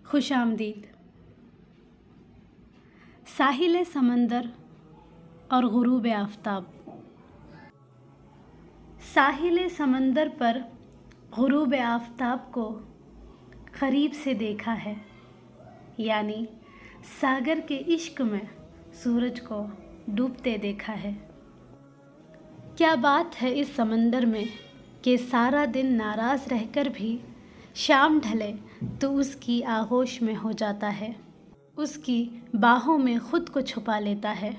खुश आमदीद। साहिल समंदर और गुरूब आफ़ताब। साहिल समंदर पर गुरूब आफ़ताब को करीब से देखा है, यानी सागर के इश्क में सूरज को डूबते देखा है। क्या बात है इस समंदर में कि सारा दिन नाराज़ रहकर भी शाम ढले तो उसकी आगोश में हो जाता है, उसकी बाहों में ख़ुद को छुपा लेता है।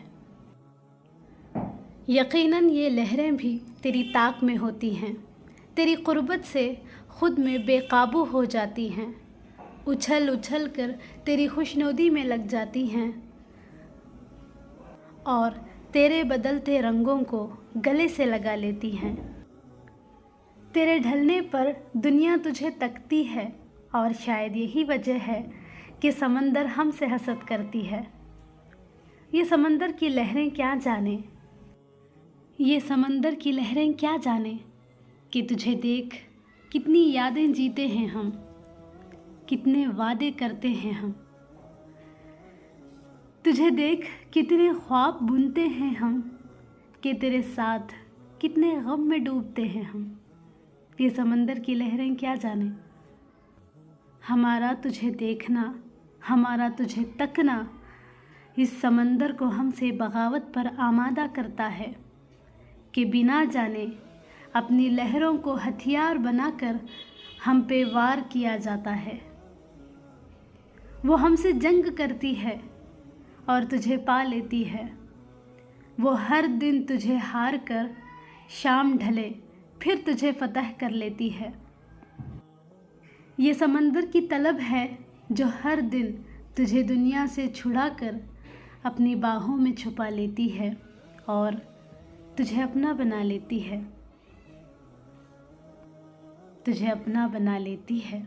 यकीनन ये लहरें भी तेरी ताक में होती हैं, तेरी क़ुर्बत से ख़ुद में बेकाबू हो जाती हैं, उछल उछल कर तेरी खुशनुदी में लग जाती हैं और तेरे बदलते रंगों को गले से लगा लेती हैं। तेरे ढलने पर दुनिया तुझे तकती है और शायद यही वजह है कि समंदर हमसे हसद करती है। ये समंदर की लहरें क्या जाने, ये समंदर की लहरें क्या जाने कि तुझे देख कितनी यादें जीते हैं हम, कितने वादे करते हैं हम। तुझे देख कितने ख्वाब बुनते हैं हम कि तेरे साथ कितने गम में डूबते हैं हम। ये समंदर की लहरें क्या जाने। हमारा तुझे देखना, हमारा तुझे तकना इस समंदर को हमसे बगावत पर आमादा करता है कि बिना जाने अपनी लहरों को हथियार बनाकर हम पे वार किया जाता है। वो हमसे जंग करती है और तुझे पा लेती है। वो हर दिन तुझे हार कर शाम ढले फिर तुझे फतह कर लेती है। ये समंदर की तलब है जो हर दिन तुझे दुनिया से छुड़ा कर अपनी बाहों में छुपा लेती है और तुझे अपना बना लेती है, तुझे अपना बना लेती है।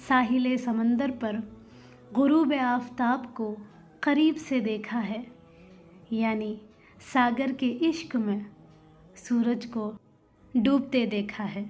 साहिल समंदर पर गुरूब आफ़ताब को करीब से देखा है, यानी सागर के इश्क में सूरज को डूबते देखा है।